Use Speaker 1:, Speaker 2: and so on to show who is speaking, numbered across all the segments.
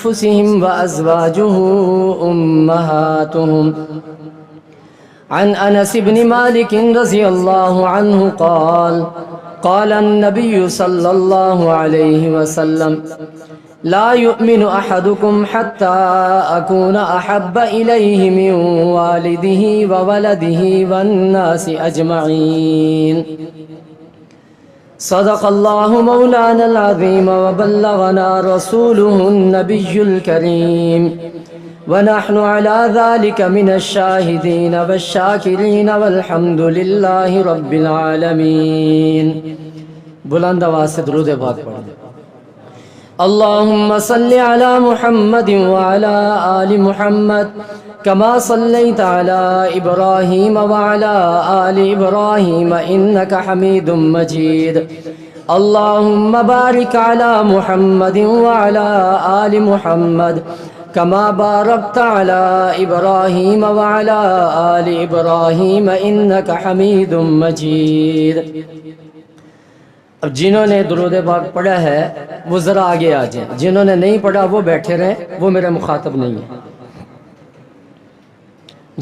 Speaker 1: أنفسهم وأزواجه أمهاتهم. عن أنس بن مالك رضي الله عنه قال قال النبي صلى الله عليه وسلم لا يؤمن أحدكم حتى أكون أحب إليه من والده وولده والناس أجمعين. صدق الله مولانا العظيم وبلغنا رسوله النبي الكريم ونحن على ذلك من الشاهدين والشاكرين والحمد لله رب العالمين. بلند آواز سے درود پاک پڑھیں. اللهم صل على محمد وعلى آل محمد كما صليت على إبراهيم وعلى آل إبراهيم إنك حميد مجيد. اللهم بارك على محمد وعلى آل محمد كما باركت على إبراهيم وعلى آل إبراهيم إنك حميد مجيد. اب جنہوں نے درود پاک پڑھا ہے وہ ذرا آگے آ جائیں، جنہوں نے نہیں پڑھا وہ بیٹھے رہیں، وہ میرا مخاطب نہیں ہے.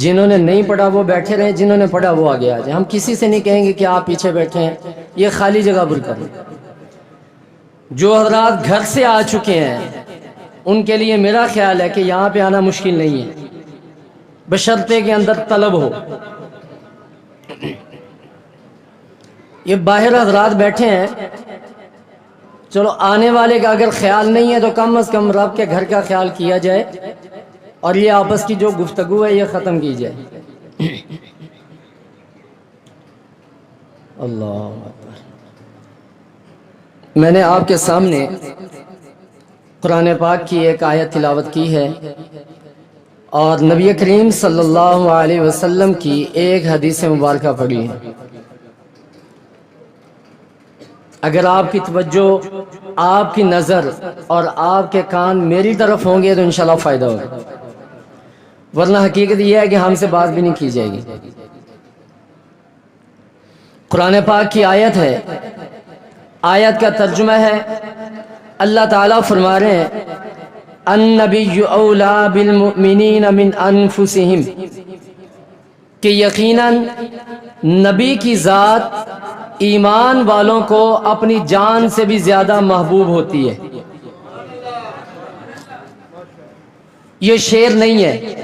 Speaker 1: جنہوں نے نہیں پڑھا وہ بیٹھے رہیں، جنہوں نے پڑھا وہ آگے آ جائیں. ہم کسی سے نہیں کہیں گے کہ آپ پیچھے بیٹھے ہیں، یہ خالی جگہ پر کریں. جو حضرات گھر سے آ چکے ہیں ان کے لیے میرا خیال ہے کہ یہاں پہ آنا مشکل نہیں ہے، بشرطے کے اندر طلب ہو. یہ باہر حضرات بیٹھے ہیں، چلو آنے والے کا اگر خیال نہیں ہے تو کم از کم رب کے گھر کا خیال کیا جائے اور یہ آپس کی جو گفتگو ہے یہ ختم کی جائے. اللہ اکبر. میں نے آپ کے سامنے قرآن پاک کی ایک آیت تلاوت کی ہے اور نبی کریم صلی اللہ علیہ وسلم کی ایک حدیث مبارکہ پڑھی ہے. اگر آپ کی توجہ، آپ کی نظر اور آپ کے کان میری طرف ہوں گے تو انشاءاللہ فائدہ ہوگا، ورنہ حقیقت یہ ہے کہ ہم سے بات بھی نہیں کی جائے گی. قرآن پاک کی آیت ہے، آیت کا ترجمہ ہے، اللہ تعالیٰ فرما رہے ہیں النبی اولا بالمؤمنین من انفسہم، کہ یقیناً نبی کی ذات ایمان والوں کو اپنی جان سے بھی زیادہ محبوب ہوتی ہے. یہ شعر نہیں ہے،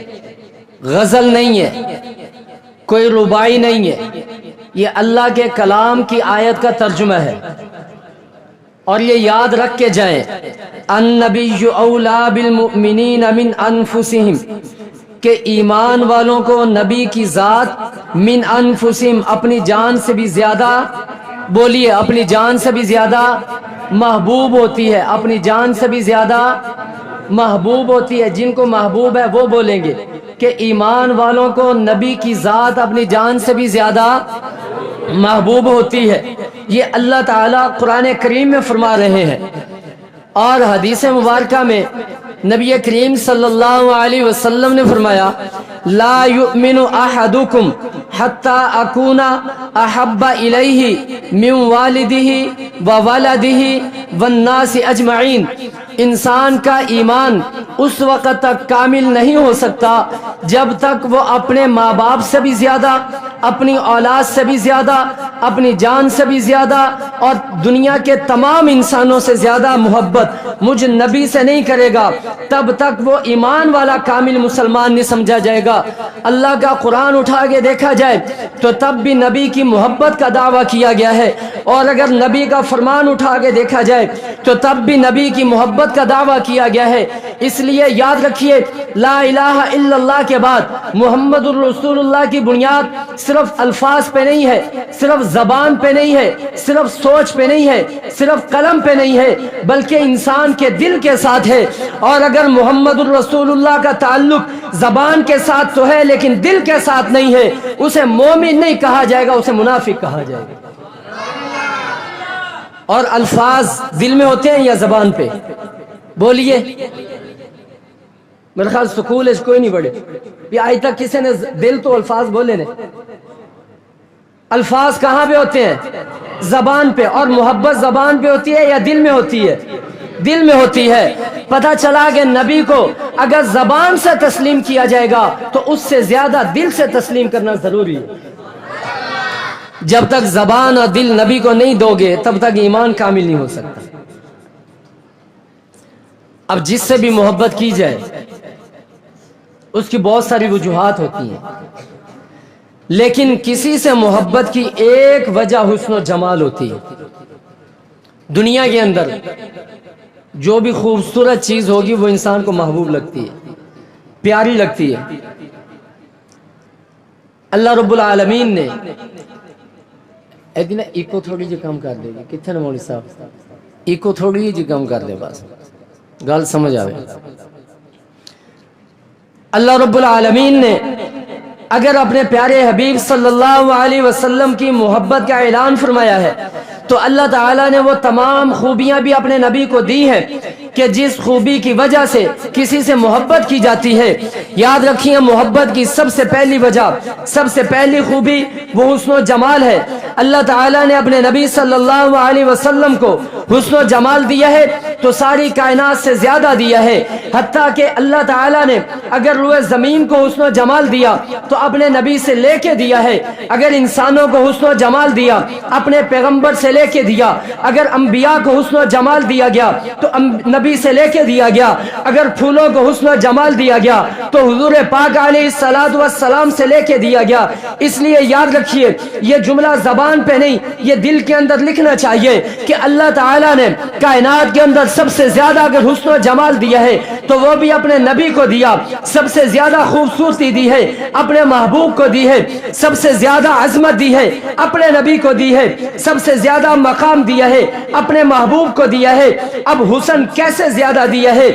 Speaker 1: غزل نہیں ہے، کوئی ربائی نہیں ہے، یہ اللہ کے کلام کی آیت کا ترجمہ ہے. اور یہ یاد رکھ کے جائیں، النبی اولا بالمؤمنین من انفسہم، کہ ایمان والوں کو نبی کی ذات من انفسہم اپنی جان سے بھی زیادہ، بولیے، اپنی جان سے بھی زیادہ محبوب ہوتی ہے. اپنی جان سے بھی زیادہ محبوب ہوتی ہے. جن کو محبوب ہے وہ بولیں گے کہ ایمان والوں کو نبی کی ذات اپنی جان سے بھی زیادہ محبوب ہوتی ہے. یہ اللہ تعالیٰ قرآن کریم میں فرما رہے ہیں. اور حدیث مبارکہ میں نبی کریم صلی اللہ علیہ وسلم نے فرمایا لا یؤمن احدکم حتی اکون احب الیہ من والدہ وولدہ والناس اجمعین. انسان کا ایمان اس وقت تک کامل نہیں ہو سکتا جب تک وہ اپنے ماں باپ سے بھی زیادہ، اپنی اولاد سے بھی زیادہ، اپنی جان سے بھی زیادہ اور دنیا کے تمام انسانوں سے زیادہ محبت مجھ نبی سے نہیں کرے گا، تب تک وہ ایمان والا کامل مسلمان نہیں سمجھا جائے گا. اللہ کا قرآن اٹھا کے دیکھا جائے تو تب بھی نبی کی محبت کا دعویٰ کیا گیا ہے، اور اگر نبی کا فرمان اٹھا کے دیکھا جائے تو تب بھی نبی کی محبت کا دعویٰ کیا گیا ہے. اس لیے یاد رکھیے، لا الہ الا اللہ کے بعد محمد الرسول اللہ کی بنیاد صرف الفاظ پہ نہیں ہے، صرف زبان پہ نہیں ہے، صرف سوچ پہ نہیں ہے، صرف قلم پہ نہیں ہے، بلکہ انسان کے دل کے ساتھ ہے. اور اگر محمد الرسول اللہ کا تعلق زبان کے ساتھ تو ہے لیکن دل کے ساتھ نہیں ہے، اسے مومن نہیں کہا جائے گا، اسے منافق کہا جائے گا. اور الفاظ دل میں ہوتے ہیں یا زبان پہ؟ بولیے. میرے خیال سکول اس کوئی نہیں پڑھے یہ آج تک کسی نے دل تو الفاظ بولے نے. الفاظ کہاں پہ ہوتے ہیں؟ زبان پہ. اور محبت زبان پہ ہوتی ہے یا دل میں ہوتی ہے؟ دل میں ہوتی ہے. پتہ چلا کہ نبی کو اگر زبان سے تسلیم کیا جائے گا تو اس سے زیادہ دل سے تسلیم کرنا ضروری ہے. جب تک زبان اور دل نبی کو نہیں دو گے تب تک ایمان کامل نہیں ہو سکتا. اب جس سے بھی محبت کی جائے اس کی بہت ساری وجوہات ہوتی ہیں، لیکن کسی سے محبت کی ایک وجہ حسن و جمال ہوتی ہے. دنیا کے اندر جو بھی خوبصورت چیز ہوگی وہ انسان کو محبوب لگتی ہے، پیاری لگتی ہے. اللہ رب العالمین نے ایکو تھوڑی جی کم کر دے گی. کتنے نے مولوی صاحب ایکو تھوڑی جی کم کر دے، بس گل سمجھ آئے. اللہ رب العالمین نے اگر اپنے پیارے حبیب صلی اللہ علیہ وسلم کی محبت کا اعلان فرمایا ہے تو اللہ تعالیٰ نے وہ تمام خوبیاں بھی اپنے نبی کو دی ہیں کہ جس خوبی کی وجہ سے کسی سے محبت کی جاتی ہے. یاد رکھیے محبت کی سب سے پہلی وجہ، سب سے پہلی خوبی وہ حسن و جمال ہے. اللہ تعالیٰ نے اپنے نبی صلی اللہ علیہ وسلم کو حسن و جمال دیا ہے تو ساری کائنات سے زیادہ دیا ہے. حتیٰ کہ اللہ تعالیٰ نے اگر روئے زمین کو حسن و جمال دیا تو اپنے نبی سے لے کے دیا ہے. اگر انسانوں کو حسن و جمال دیا اپنے پیغمبر سے لے کے دیا. اگر انبیاء کو حسن و جمال دیا گیا تو نبی سے لے کے دیا گیا. اگر پھولوں کو حسن و جمال دیا گیا تو حضور پاک علیہ الصلوۃ والسلام سے لے کے دیا گیا. اس لیے یاد رکھیے یہ جملہ زبان پہ نہیں، یہ دل کے اندر لکھنا چاہیے کہ اللہ تعالیٰ نے کائنات کے اندر سب سے زیادہ اگر حسن و جمال دیا ہے تو وہ بھی اپنے نبی کو دیا. سب سے زیادہ خوبصورتی دی ہے اپنے محبوب کو دی ہے. سب سے زیادہ عظمت دی ہے اپنے نبی کو دی ہے. سب سے زیادہ مقام دیا ہے اپنے محبوب کو دیا ہے. اب حسن کیسے زیادہ دیا ہے؟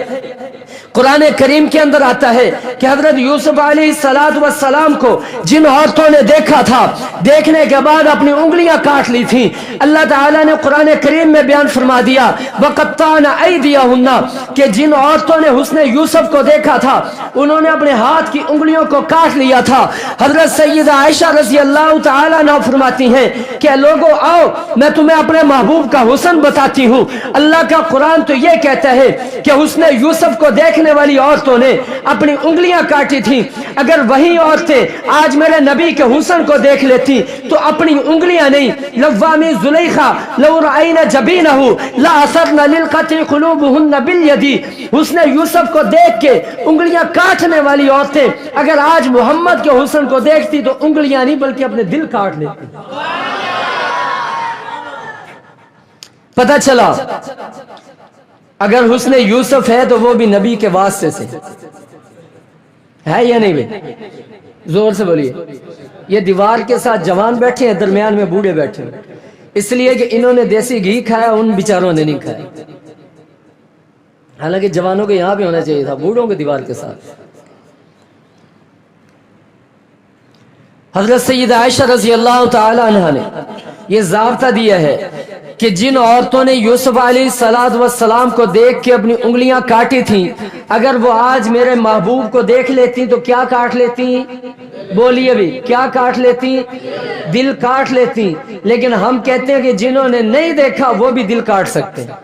Speaker 1: قرآن کریم کے اندر آتا ہے کہ حضرت یوسف علیہ السلام کو جن عورتوں نے دیکھا تھا، دیکھنے کے بعد اپنی انگلیاں کاٹ لی تھیں. اللہ تعالیٰ نے قرآن کریم میں بیان فرما دیا وَقَطَّعْنَ أَيْدِيَهُنَّ کہ جن عورتوں نے حسن یوسف کو دیکھا تھا انہوں نے اپنے ہاتھ کی انگلیوں کو کاٹ لیا تھا. حضرت سیدہ عائشہ رضی اللہ تعالیٰ عنہا فرماتی ہیں کہ لوگوں آؤ میں تمہیں اپنے محبوب کا حسن بتاتی ہوں. اللہ کا قرآن تو یہ کہتا ہے کہ حسن یوسف کو دیکھنے والی عورتوں نے اپنی انگلیاں کاٹی تھی. اگر وہی عورتیں آج میرے نبی کے حسن کو دیکھ لیتی تو اپنی انگلیاں نہیں، لوامی زلیخا لو رأینا جبینہ لا اثرنا للقتل قلوبہن بالیدی. حسن یوسف کو دیکھ کے انگلیاں کاٹنے والی عورتیں اگر آج محمد کے حسن کو دیکھتی تو انگلیاں نہیں بلکہ اپنے دل کاٹ لیتی. پتہ چلا اگر حسن یوسف ہے تو وہ بھی نبی کے واسطے سے ہے یا نہیں بھائی؟ زور سے بولیے. یہ دیوار کے ساتھ جوان بیٹھے ہیں، درمیان میں بوڑھے بیٹھے ہیں، اس لیے کہ انہوں نے دیسی گھی کھایا، ان بیچاروں نے نہیں کھایا. حالانکہ جوانوں کو یہاں بھی ہونا چاہیے تھا، بوڑھوں کو دیوار کے ساتھ. حضرت سیدہ عائشہ رضی اللہ تعالی عنہا نے یہ ضابطہ دیا ہے کہ جن عورتوں نے یوسف علیہ السلام کو دیکھ کے اپنی انگلیاں کاٹی تھیں اگر وہ آج میرے محبوب کو دیکھ لیتی تو کیا کاٹ لیتی؟ بولیے بھی کیا کاٹ لیتی؟ دل کاٹ لیتی. لیکن ہم کہتے ہیں کہ جنہوں نے نہیں دیکھا وہ بھی دل کاٹ سکتے ہیں.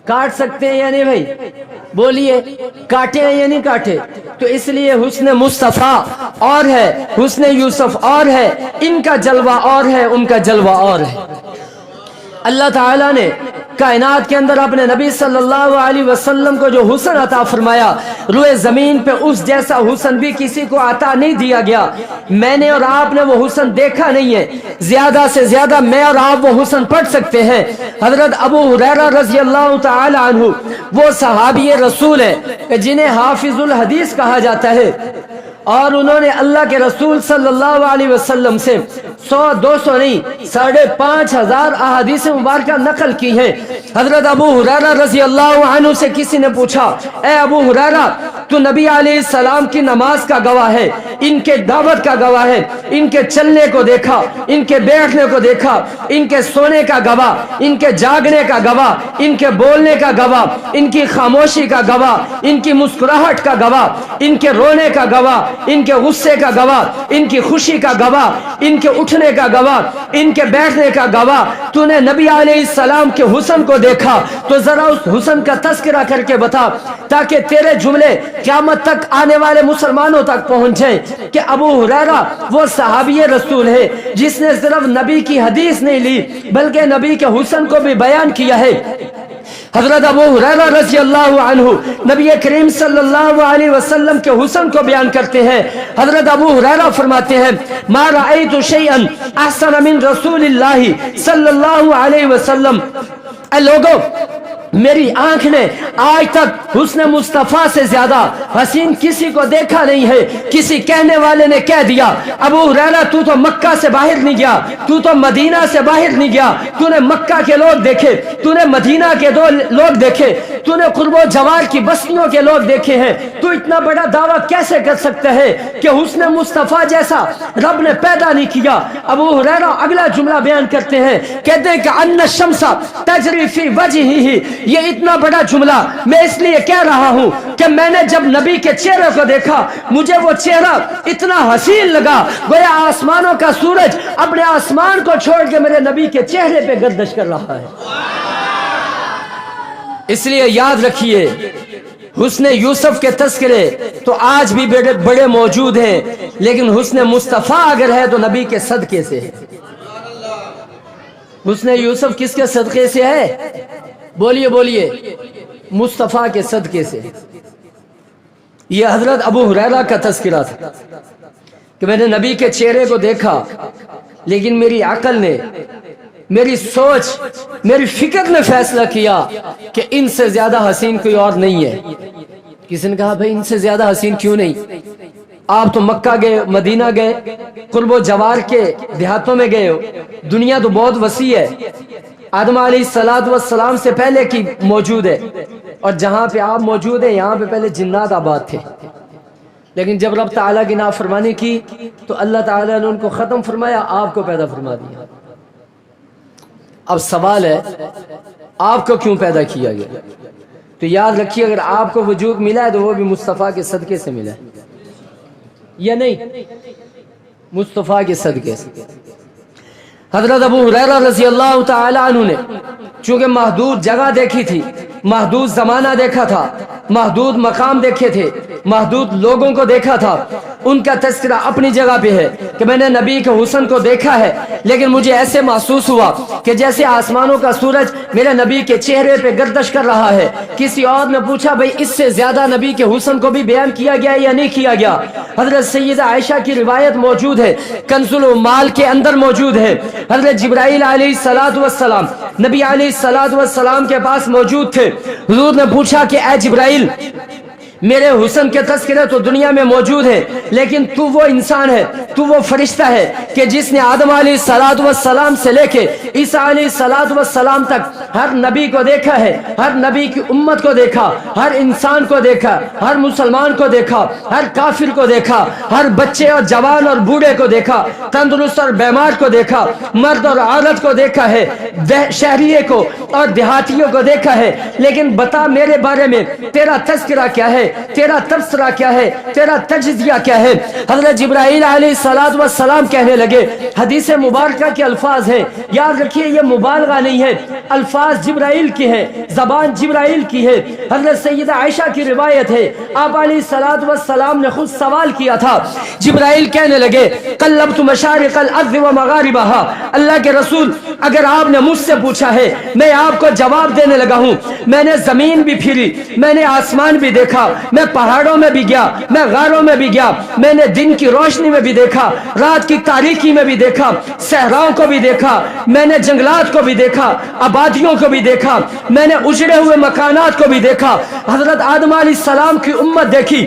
Speaker 1: کاٹ سکتے ہیں یا نہیں بھائی؟ بولیے کاٹے ہیں یا نہیں کاٹے؟ تو اس لیے حسن مصطفیٰ اور ہے، حسن یوسف اور ہے، ان کا جلوہ اور ہے، ان کا جلوہ اور ہے. اللہ تعالیٰ نے کائنات کے اندر اپنے نبی صلی اللہ علیہ وسلم کو جو حسن عطا فرمایا روئے زمین پہ اس جیسا حسن بھی کسی کو عطا نہیں دیا گیا. میں نے اور آپ نے وہ حسن دیکھا نہیں ہے، زیادہ سے زیادہ میں اور آپ وہ حسن پڑھ سکتے ہیں. حضرت ابو ہریرہ رضی اللہ تعالی عنہ وہ صحابی رسول ہے جنہیں حافظ الحدیث کہا جاتا ہے اور انہوں نے اللہ کے رسول صلی اللہ علیہ وسلم سے 100-200 نہیں 5,500 احادیث مبارکہ نقل کی ہیں. حضرت ابو ہریرہ رضی اللہ عنہ سے کسی نے پوچھا اے ابو ہریرہ تو نبی علیہ السلام کی نماز کا گواہ ہے، ان کے دعوت کا گواہ ہے، ان کے چلنے کو دیکھا، ان کے بیٹھنے کو دیکھا، ان کے سونے کا گواہ، ان کے جاگنے کا گواہ، ان کے بولنے کا گواہ، ان کی خاموشی کا گواہ، ان کی مسکراہٹ کا گواہ، ان کے رونے کا گواہ، ان کے غصے کا گواہ، ان کی خوشی کا گواہ، ان کے اٹھنے کا گواہ، ان کے بیٹھنے کا گواہ۔ تو نے نبی علیہ السلام کے حسن کو دیکھا تو ذرا اس حسن کا تذکرہ کر کے بتا، تاکہ تیرے جملے قیامت تک آنے والے مسلمانوں تک پہنچیں کہ ابو ہریرہ وہ صحابی رسول ہے جس نے صرف نبی کی حدیث نہیں لی بلکہ نبی کے حسن کو بھی بیان کیا ہے۔ حضرت ابو ہریرہ رضی اللہ عنہ نبی کریم صلی اللہ علیہ وسلم کے حسن کو بیان کرتے ہیں۔ حضرت ابو ہریرہ فرماتے ہیں ما رأیت شیئا احسن من رسول اللہ صلی اللہ علیہ وسلم۔ اے لوگو، میری آنکھ نے آج تک حسن مصطفیٰ سے زیادہ حسین کسی کو دیکھا نہیں ہے۔ کسی کہنے والے نے کہہ دیا ابو ہریرہ تو تو مکہ سے باہر نہیں گیا، تو تو مدینہ سے باہر نہیں گیا، تو نے مکہ کے لوگ دیکھے، تو نے مدینہ کے دو لوگ دیکھے، تو نے قرب و جوار کی بستیوں کے لوگ دیکھے ہیں، تو اتنا بڑا دعویٰ کیسے کر سکتا ہے کہ حسن مصطفیٰ جیسا رب نے پیدا نہیں کیا؟ ابو ہریرہ اگلا جملہ بیان کرتے ہیں، کہتے ہیں کہ ان الشمس تجری فی وجہہ۔ یہ اتنا بڑا جملہ میں اس لیے کہہ رہا ہوں کہ میں نے جب نبی کے چہرے کو دیکھا مجھے وہ چہرہ اتنا حسین لگا گویا آسمانوں کا سورج اپنے آسمان کو چھوڑ کے میرے نبی کے چہرے پہ گردش کر رہا ہے۔ اس لیے یاد رکھیے حسن یوسف کے تذکرے تو آج بھی بڑے موجود ہیں، لیکن حسن مصطفیٰ اگر ہے تو نبی کے صدقے سے ہے۔ حسن یوسف کس کے صدقے سے ہے؟ بولیے بولیے، مصطفیٰ کے صدقے سے۔ یہ حضرت ابو ہریرہ کا تذکرہ تھا کہ میں نے نبی کے چہرے کو دیکھا، لیکن میری عقل نے، میری سوچ، میری فکر نے فیصلہ کیا کہ ان سے زیادہ حسین کوئی اور نہیں ہے۔ کسی نے کہا بھائی ان سے زیادہ حسین کیوں نہیں؟ آپ تو مکہ گئے، مدینہ گئے، قرب و جوار کے دیہاتوں میں گئے ہو، دنیا تو بہت وسیع ہے، آدم علیہ السلام سے پہلے کی موجود ہے، اور جہاں پہ آپ موجود ہیں یہاں پہ پہلے جنات آباد تھے، لیکن جب رب تعالیٰ کی نافرمانی کی تو اللہ تعالیٰ نے ان کو ختم فرمایا، آپ کو پیدا فرما دیا۔ اب سوال ہے آپ کو کیوں پیدا کیا گیا؟ تو یاد رکھیے اگر آپ کو وجود ملا ہے تو وہ بھی مصطفیٰ کے صدقے سے ملا ہے، یا نہیں؟ مصطفیٰ کے صدقے سے۔ حضرت ابو ہریرہ رضی اللہ تعالی عنہ نے چونکہ محدود جگہ دیکھی تھی، محدود زمانہ دیکھا تھا، محدود مقام دیکھے تھے، محدود لوگوں کو دیکھا تھا، ان کا تذکرہ اپنی جگہ پہ ہے کہ میں نے نبی کے حسن کو دیکھا ہے، لیکن مجھے ایسے محسوس ہوا کہ جیسے آسمانوں کا سورج میرے نبی کے چہرے پہ گردش کر رہا ہے۔ کسی اور نے پوچھا بھئی اس سے زیادہ نبی کے حسن کو بھی بیان کیا گیا یا نہیں کیا گیا؟ حضرت سیدہ عائشہ کی روایت موجود ہے، کنز العمال کے اندر موجود ہے، حضرت جبرائیل علیہ السلام نبی علیہ السلام کے پاس موجود تھے۔ حضور نے پوچھا کہ اے جبرائیل، میرے حسن کے تذکرے تو دنیا میں موجود ہے، لیکن تو وہ انسان ہے، تو وہ فرشتہ ہے کہ جس نے آدم علیہ السلام سے لے کے عیسیٰ علیہ السلام تک ہر نبی کو دیکھا ہے، ہر نبی کی امت کو دیکھا، ہر انسان کو دیکھا، ہر مسلمان کو دیکھا، ہر کافر کو دیکھا، ہر بچے اور جوان اور بوڑھے کو دیکھا، تندرست اور بیمار کو دیکھا، مرد اور عورت کو دیکھا ہے، شہریے کو اور دیہاتیوں کو دیکھا ہے، لیکن بتا میرے بارے میں تیرا تذکرہ کیا ہے، تیرا تبصرہ کیا ہے، تیرا تجزیہ کیا ہے؟ حضرت جبرائیل علیہ السلام کہنے لگے، حدیث مبارکہ کے الفاظ ہیں، یاد رکھیے یہ مبالغہ نہیں ہے، الفاظ جبرائیل کی ہے، زبان جبرائیل کی ہے۔ حضرت سیدہ عائشہ کی روایت ہے، آپ علیہ السلام نے خود سوال کیا تھا، جبرائیل کہنے لگے قلبت مشارق الارض و مغاربها، اللہ کے رسول اگر آپ نے مجھ سے پوچھا ہے میں آپ کو جواب دینے لگا ہوں، میں نے زمین بھی پھری، میں نے آسمان بھی دیکھا، میں پہاڑوں میں بھی گیا، میں غاروں میں بھی گیا، میں نے دن کی روشنی میں بھی دیکھا، رات کی تاریکی میں بھی دیکھا، صحراؤں کو بھی دیکھا، میں نے جنگلات کو بھی دیکھا، آبادیوں کو بھی دیکھا، میں نے اجڑے ہوئے مکانات کو بھی دیکھا، حضرت آدم علیہ السلام کی امت دیکھی،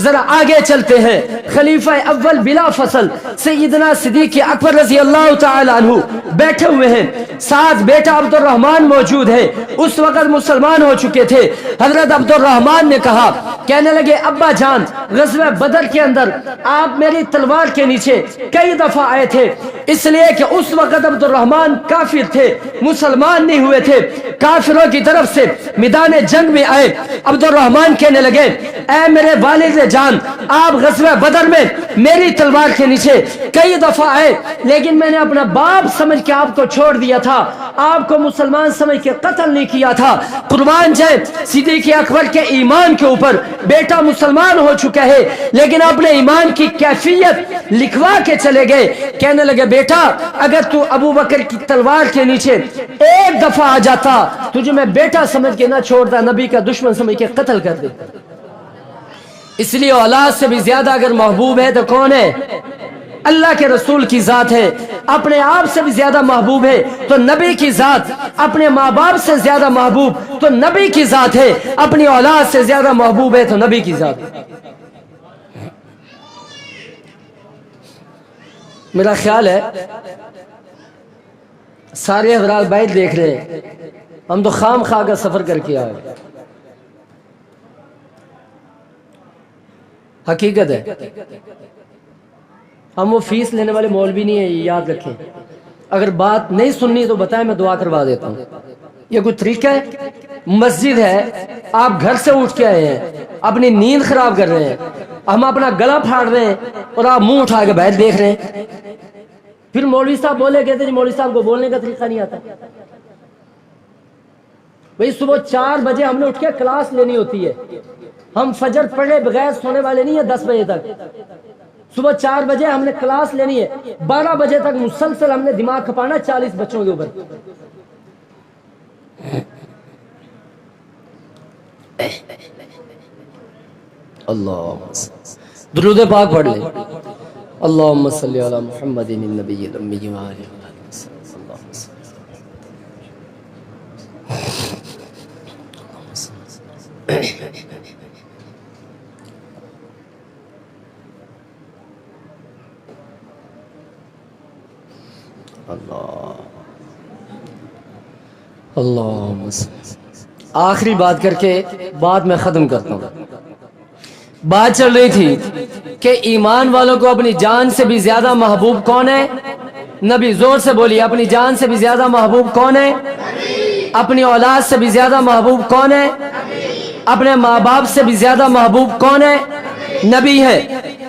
Speaker 1: ذرا آگے چلتے ہیں. خلیفہ اول بلا فصل سیدنا صدیق اکبر رضی اللہ تعالی عنہ بیٹھے ہوئے ہیں, ساتھ بیٹا عبد الرحمن موجود ہے. اس وقت مسلمان ہو چکے تھے. حضرت عبد الرحمن نے کہا, کہنے لگے ابا جان غزوہ بدر کے اندر آپ میری تلوار کے نیچے کئی دفعہ آئے تھے, اس لیے کہ اس وقت عبد الرحمن کافر تھے, مسلمان نہیں ہوئے تھے, کافروں کی طرف سے میدان جنگ میں آئے. عبد الرحمن کہنے لگے اے میرے والد جان, آپ غزوہ بدر میں میری تلوار کے نیچے کئی دفعہ آئے, لیکن میں نے اپنا باپ سمجھ کے آپ کو چھوڑ دیا تھا, آپ کو مسلمان سمجھ کے قتل نہیں کیا تھا. قربان جائے صدیق اکبر کے ایمان کے اوپر, بیٹا مسلمان ہو چکا ہے لیکن اپنے ایمان کی کیفیت لکھوا کے چلے گئے. کہنے لگے بیٹا اگر تو ابو بکر کی تلوار کے نیچے ایک دفعہ آ جاتا تجھے میں بیٹا سمجھ کے نہ چھوڑتا, نبی کا دشمن سمجھ کے قتل کر دیتا. اس لیے اولاد سے بھی زیادہ اگر محبوب ہے تو کون ہے؟ اللہ کے رسول کی ذات ہے. اپنے آپ سے بھی زیادہ محبوب ہے تو نبی کی ذات. اپنے ماں باپ سے زیادہ محبوب تو نبی کی ذات ہے. اپنی اولاد سے زیادہ محبوب ہے تو نبی کی ذات. میرا خیال ہے سارے حضرات بیت دیکھ رہے ہیں, ہم تو خام خواہ کا سفر کر کے آئے. حقیقت ہے ہم وہ فیس لینے والے مولوی نہیں ہیں, یاد رکھیں. اگر بات نہیں سننی تو بتائیں, میں دعا کروا دیتا ہوں. یہ کوئی طریقہ ہے؟ مسجد ہے, آپ گھر سے اٹھ کے آئے ہیں, اپنی نیند خراب کر رہے ہیں, ہم اپنا گلا پھاڑ رہے ہیں اور آپ منہ اٹھا کے بیٹھ دیکھ رہے ہیں. پھر مولوی صاحب بولے کہتے ہیں مولوی صاحب کو بولنے کا طریقہ نہیں آتا. بھئی صبح 4 بجے ہم نے اٹھ کے کلاس لینی ہوتی ہے. ہم فجر پڑھے بغیر سونے والے نہیں ہیں 10 بجے تک. صبح 4 بجے ہم نے کلاس لینی ہے, 12 بجے تک مسلسل ہم نے دماغ کھپانا 40 بچوں کے اوپر. اللہ درود پاک پڑھ لیں. اللہم صلی علی محمد النبی الامی وآلہ وسلم. اللہ آخری بات کر کے بات میں ختم کرتا ہوں. بات چل رہی تھی کہ ایمان والوں کو اپنی جان سے بھی زیادہ محبوب کون ہے؟ نبی. زور سے بولیے, اپنی جان سے بھی زیادہ محبوب کون ہے؟ اپنی اولاد سے بھی زیادہ محبوب کون ہے؟ اپنے ماں باپ سے بھی زیادہ محبوب کون ہے؟ نبی ہے.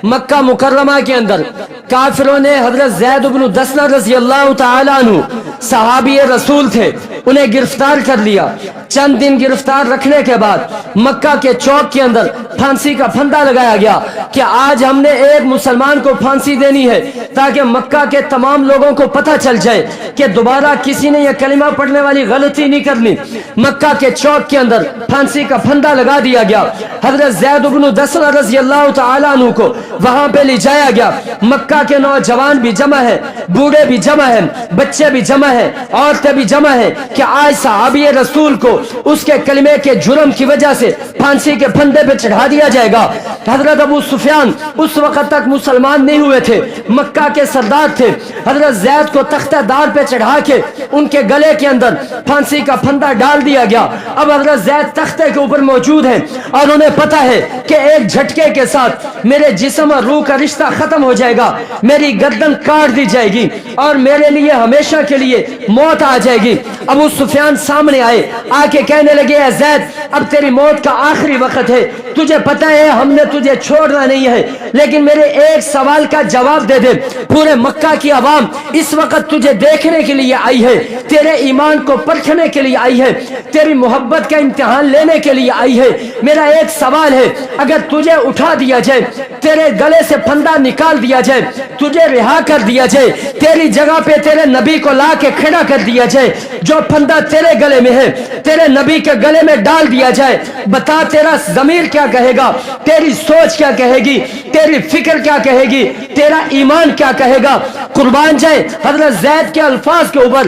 Speaker 1: مکہ مکرمہ کے اندر کافروں نے حضرت زید بن دسنہ رضی اللہ تعالی عنہ صحابی رسول تھے, انہیں گرفتار کر لیا. چند دن گرفتار رکھنے کے بعد مکہ کے چوک کے اندر پھانسی کا پھندا لگایا گیا کہ آج ہم نے ایک مسلمان کو پھانسی دینی ہے تاکہ مکہ کے تمام لوگوں کو پتہ چل جائے کہ دوبارہ کسی نے یہ کلمہ پڑھنے والی غلطی نہیں کرنی. مکہ کے چوک کے اندر پھانسی کا پھندا لگا دیا گیا. حضرت زید بن دسنہ رضی اللہ تعالی عنہ کو وہاں پہ لے جایا گیا. مکہ کے نوجوان بھی جمع ہے, بوڑھے بھی جمع ہیں, بچے بھی جمع ہیں, عورتیں بھی جمع ہیں کہ آج صحابی رسول کو اس کے کلمے کے جرم کی وجہ سے پھانسی کے پھندے پہ چڑھا دیا جائے گا. حضرت ابو سفیان اس وقت تک مسلمان نہیں ہوئے تھے, مکہ کے سردار تھے. حضرت زید کو تختہ دار پہ چڑھا کے ان کے گلے کے اندر پھانسی کا پھندا ڈال دیا گیا. اب حضرت زید تختے کے اوپر موجود ہیں اور انہیں پتا ہے کہ ایک جھٹکے کے ساتھ میرے جسم اور روح کا رشتہ ختم ہو جائے گا, میری گردن کاٹ دی جائے گی اور میرے لیے ہمیشہ کے لیے موت آ جائے گی. ابو سفیان سامنے آئے, آ کے کہنے لگے اے زید اب تیری موت کا آخری وقت ہے, تجھے پتا ہے ہم نے تجھے چھوڑنا نہیں ہے, لیکن میرے ایک سوال کا جواب دے دے. پورے مکہ کی عوام اس وقت تجھے دیکھنے کے لیے آئی ہے, تیرے ایمان کو پرکھنے کے لیے آئی ہے, تیری محبت کا امتحان لینے کے لیے آئی ہے. میرا ایک سوال ہے, اگر تجھے اٹھا دیا جائے, تیرے گلے سے پھندا نکال دیا جائے, تجھے رہا کر دیا جائے, تیری جگہ پہ تیرے نبی کو لا کے کھڑا کر دیا جائے, جو پھندا تیرے گلے میں ہے تیرے نبی کے گلے میں ڈال دیا جائے, بتا تیرا ضمیر کیا کہے گا, تیری سوچ کیا کہے گی, تیری فکر کیا کہے گی, تیرا ایمان کیا کہے گا؟ قربان جائے حضرت زید کے الفاظ کے اوپر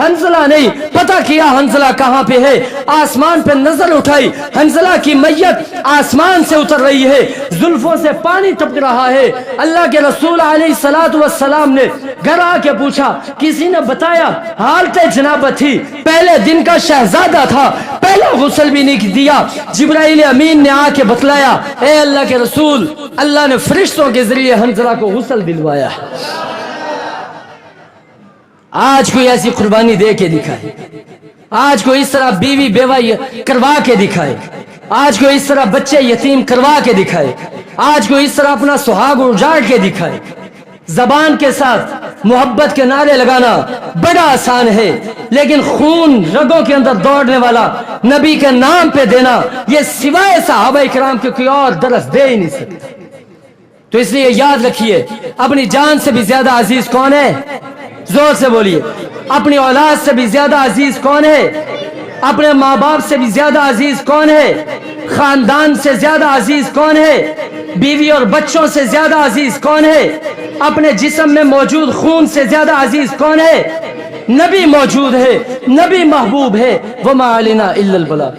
Speaker 1: حنزلہ نہیں پتہ کیا حنزلہ کہاں پہ ہے, آسمان پہ نظر اٹھائی, حنزلہ کی میت آسمان سے اتر رہی ہے, زلفوں سے پانی ٹپک رہا ہے. اللہ کے رسول علیہ الصلوۃ والسلام نے گھر آ کے پوچھا, کسی نے بتایا حالت جنابت تھی, پہلے دن کا شہزادہ تھا, پہلا غسل بھی نہیں دیا. جبرائیل امین نے آ کے بتلایا, اے اللہ کے رسول, اللہ نے فرشتوں کے ذریعے حنزلہ کو غسل دلوایا. آج کوئی ایسی قربانی دے کے دکھائے, آج کوئی اس طرح بیوی بیوہ کروا کے دکھائے, آج کوئی اس طرح بچے یتیم کروا کے دکھائے, آج کوئی اس طرح اپنا سہاگ اجاڑ کے دکھائے. زبان کے ساتھ محبت کے نعرے لگانا بڑا آسان ہے, لیکن خون رگوں کے اندر دوڑنے والا نبی کے نام پہ دینا, یہ سوائے صحابہ کرام کے کوئی اور درس دے ہی نہیں سکتے. تو اس لیے یاد رکھیے, اپنی جان سے بھی زیادہ عزیز کون ہے؟ زور سے بولیے. اپنی اولاد سے بھی زیادہ عزیز کون ہے؟ اپنے ماں باپ سے بھی زیادہ عزیز کون ہے؟ خاندان سے زیادہ عزیز کون ہے؟ بیوی اور بچوں سے زیادہ عزیز کون ہے؟ اپنے جسم میں موجود خون سے زیادہ عزیز کون ہے؟ نبی موجود ہے, نبی محبوب ہے. وما علینا الا البلاغ.